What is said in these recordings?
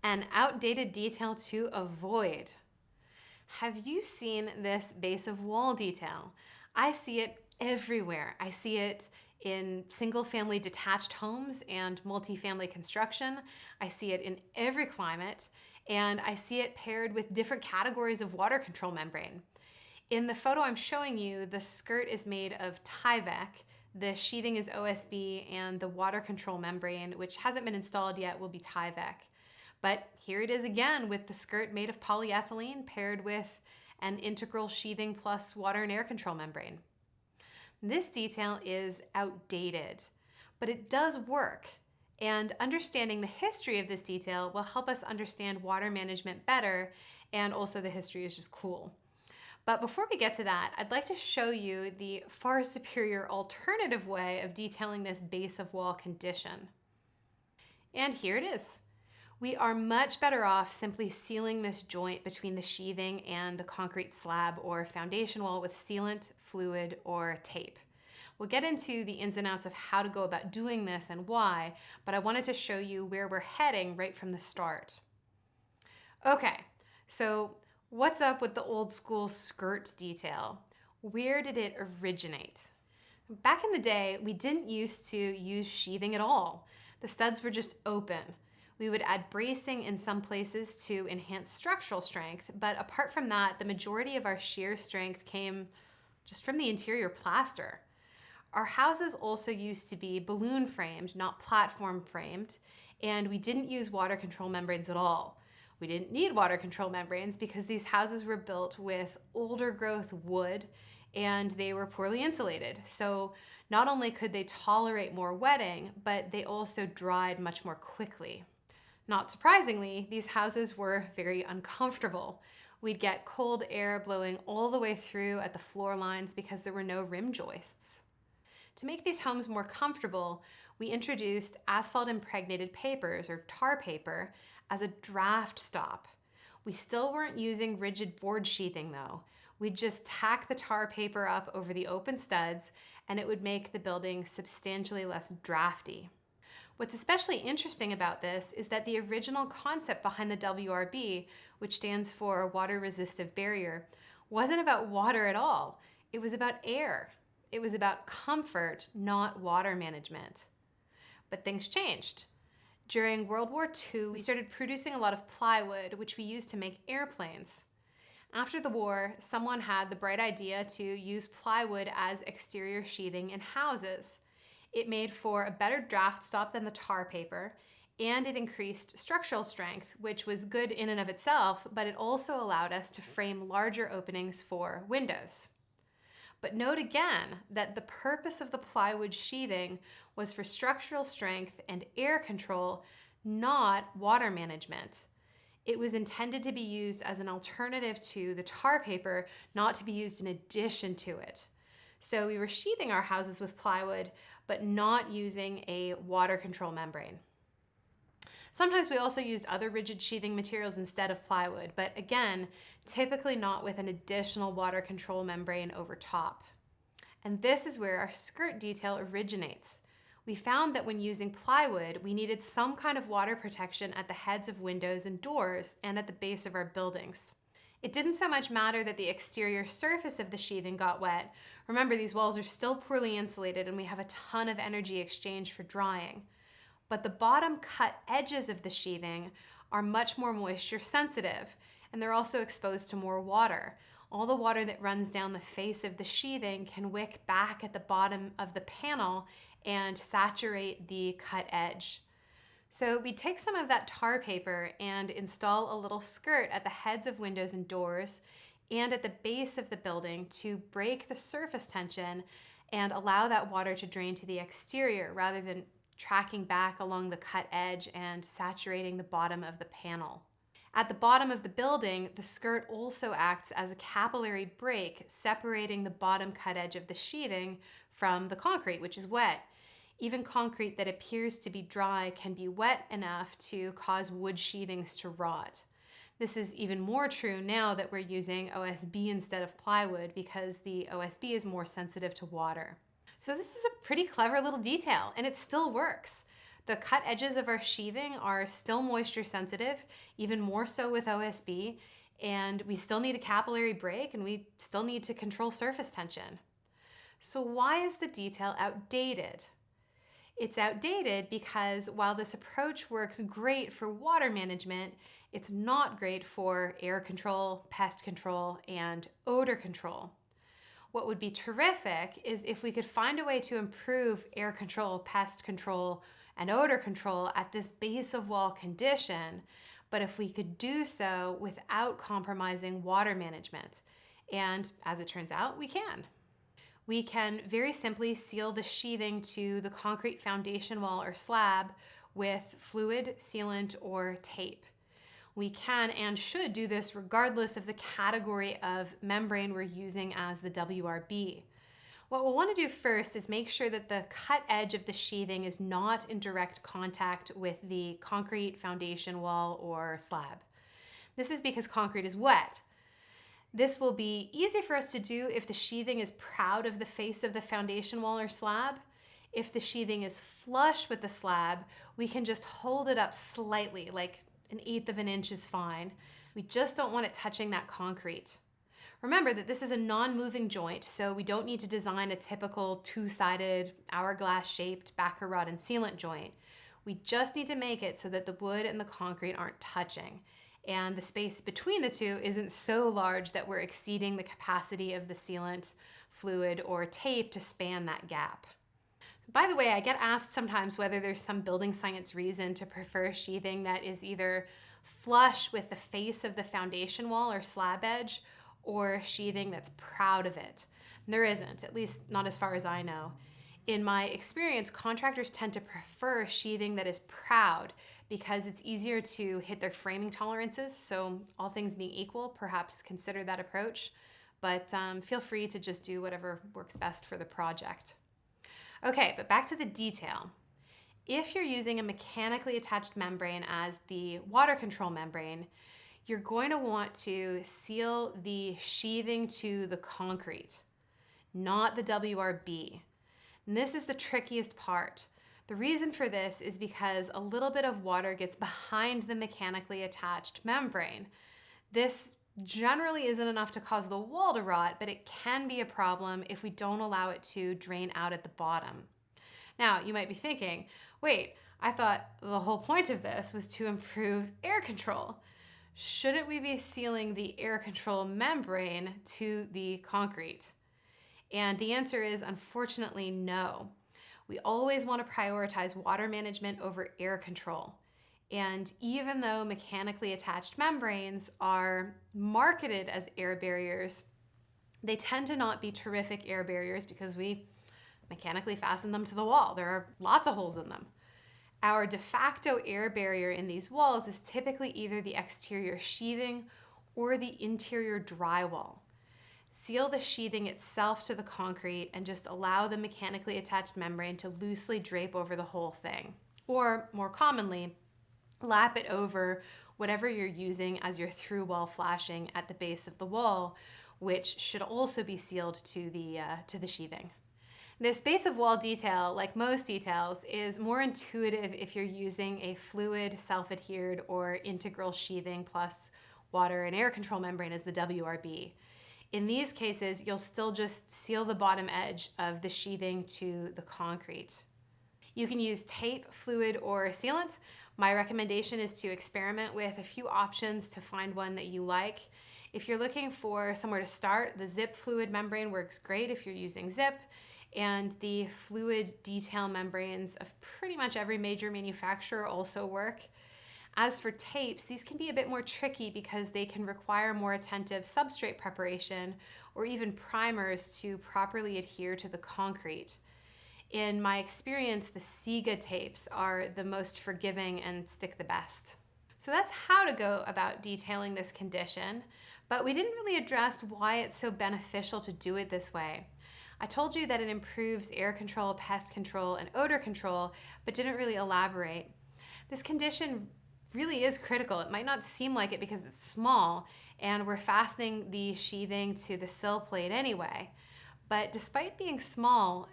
An outdated detail to avoid. Have you seen this base of wall detail? I see it everywhere. I see it in single-family detached homes and multifamily construction. I see it in every climate, and I see it paired with different categories of water control membrane. In the photo I'm showing you, the skirt is made of Tyvek, the sheathing is OSB, and the water control membrane, which hasn't been installed yet, will be Tyvek. But here it is again with the skirt made of polyethylene paired with an integral sheathing plus water and air control membrane. This detail is outdated, but it does work. And understanding the history of this detail will help us understand water management better, and also the history is just cool. But before we get to that, I'd like to show you the far superior alternative way of detailing this base of wall condition. And here it is. We are much better off simply sealing this joint between the sheathing and the concrete slab or foundation wall with sealant, fluid, or tape. We'll get into the ins and outs of how to go about doing this and why, but I wanted to show you where we're heading right from the start. Okay, so what's up with the old school skirt detail? Where did it originate? Back in the day, we didn't used to use sheathing at all. The studs were just open. We would add bracing in some places to enhance structural strength, but apart from that, the majority of our shear strength came just from the interior plaster. Our houses also used to be balloon framed, not platform framed, and we didn't use water control membranes at all. We didn't need water control membranes because these houses were built with older growth wood and they were poorly insulated. So not only could they tolerate more wetting, but they also dried much more quickly. Not surprisingly, these houses were very uncomfortable. We'd get cold air blowing all the way through at the floor lines because there were no rim joists. To make these homes more comfortable, we introduced asphalt impregnated papers, or tar paper, as a draft stop. We still weren't using rigid board sheathing though. We'd just tack the tar paper up over the open studs and it would make the building substantially less drafty. What's especially interesting about this is that the original concept behind the WRB, which stands for water resistive barrier, wasn't about water at all. It was about air. It was about comfort, not water management. But things changed. During World War II, we started producing a lot of plywood, which we used to make airplanes. After the war, someone had the bright idea to use plywood as exterior sheathing in houses. It made for a better draft stop than the tar paper, and it increased structural strength, which was good in and of itself, but it also allowed us to frame larger openings for windows. But note again that the purpose of the plywood sheathing was for structural strength and air control, not water management. It was intended to be used as an alternative to the tar paper, not to be used in addition to it. So we were sheathing our houses with plywood, but not using a water control membrane. Sometimes we also used other rigid sheathing materials instead of plywood, but again, typically not with an additional water control membrane over top. And this is where our skirt detail originates. We found that when using plywood, we needed some kind of water protection at the heads of windows and doors and at the base of our buildings. It didn't so much matter that the exterior surface of the sheathing got wet. Remember, these walls are still poorly insulated and we have a ton of energy exchange for drying. But the bottom cut edges of the sheathing are much more moisture sensitive, and they're also exposed to more water. All the water that runs down the face of the sheathing can wick back at the bottom of the panel and saturate the cut edge. So we take some of that tar paper and install a little skirt at the heads of windows and doors and at the base of the building to break the surface tension and allow that water to drain to the exterior rather than tracking back along the cut edge and saturating the bottom of the panel. At the bottom of the building, the skirt also acts as a capillary break, separating the bottom cut edge of the sheathing from the concrete, which is wet. Even concrete that appears to be dry can be wet enough to cause wood sheathings to rot. This is even more true now that we're using OSB instead of plywood because the OSB is more sensitive to water. So this is a pretty clever little detail, and it still works. The cut edges of our sheathing are still moisture sensitive, even more so with OSB, and we still need a capillary break and we still need to control surface tension. So why is the detail outdated? It's outdated because while this approach works great for water management, it's not great for air control, pest control, and odor control. What would be terrific is if we could find a way to improve air control, pest control, and odor control at this base of wall condition, but if we could do so without compromising water management. And as it turns out, we can. We can very simply seal the sheathing to the concrete foundation wall or slab with fluid, sealant, or tape. We can and should do this regardless of the category of membrane we're using as the WRB. What we'll want to do first is make sure that the cut edge of the sheathing is not in direct contact with the concrete foundation wall or slab. This is because concrete is wet. This will be easy for us to do if the sheathing is proud of the face of the foundation wall or slab. If the sheathing is flush with the slab, we can just hold it up slightly, like 1/8 of an inch is fine. We just don't want it touching that concrete. Remember that this is a non-moving joint, so we don't need to design a typical two-sided hourglass-shaped backer rod and sealant joint. We just need to make it so that the wood and the concrete aren't touching, and the space between the two isn't so large that we're exceeding the capacity of the sealant, fluid, or tape to span that gap. By the way, I get asked sometimes whether there's some building science reason to prefer sheathing that is either flush with the face of the foundation wall or slab edge, or sheathing that's proud of it. There isn't, at least not as far as I know. In my experience, contractors tend to prefer sheathing that is proud because it's easier to hit their framing tolerances, so all things being equal, perhaps consider that approach, but feel free to just do whatever works best for the project. Okay, but back to the detail. If you're using a mechanically attached membrane as the water control membrane, you're going to want to seal the sheathing to the concrete, not the WRB. And this is the trickiest part. The reason for this is because a little bit of water gets behind the mechanically attached membrane. This generally isn't enough to cause the wall to rot, but it can be a problem if we don't allow it to drain out at the bottom. Now, you might be thinking, wait, I thought the whole point of this was to improve air control. Shouldn't we be sealing the air control membrane to the concrete? And the answer is unfortunately no. We always want to prioritize water management over air control. And even though mechanically attached membranes are marketed as air barriers, they tend to not be terrific air barriers because we mechanically fasten them to the wall. There are lots of holes in them. Our de facto air barrier in these walls is typically either the exterior sheathing or the interior drywall. Seal the sheathing itself to the concrete and just allow the mechanically attached membrane to loosely drape over the whole thing. Or more commonly, lap it over whatever you're using as your through wall flashing at the base of the wall, which should also be sealed to the sheathing. This base of wall detail, like most details, is more intuitive if you're using a fluid, self-adhered, or integral sheathing plus water and air control membrane as the WRB. In these cases, you'll still just seal the bottom edge of the sheathing to the concrete. You can use tape, fluid, or sealant. My recommendation is to experiment with a few options to find one that you like. If you're looking for somewhere to start, the zip fluid membrane works great if you're using zip. And the fluid detail membranes of pretty much every major manufacturer also work. As for tapes, these can be a bit more tricky because they can require more attentive substrate preparation or even primers to properly adhere to the concrete. In my experience, the Sega tapes are the most forgiving and stick the best. So that's how to go about detailing this condition, but we didn't really address why it's so beneficial to do it this way. I told you that it improves air control, pest control, and odor control, but didn't really elaborate. This condition really is critical. It might not seem like it because it's small, and we're fastening the sheathing to the sill plate anyway. But despite being small,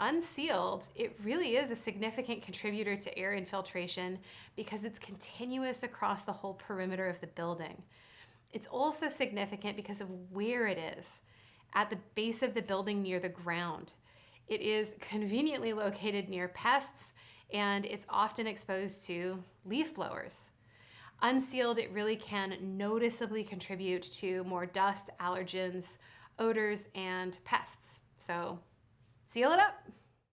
unsealed, it really is a significant contributor to air infiltration because it's continuous across the whole perimeter of the building. It's also significant because of where it is, at the base of the building near the ground. It is conveniently located near pests, and it's often exposed to leaf blowers. Unsealed, it really can noticeably contribute to more dust, allergens, odors, and pests. So seal it up.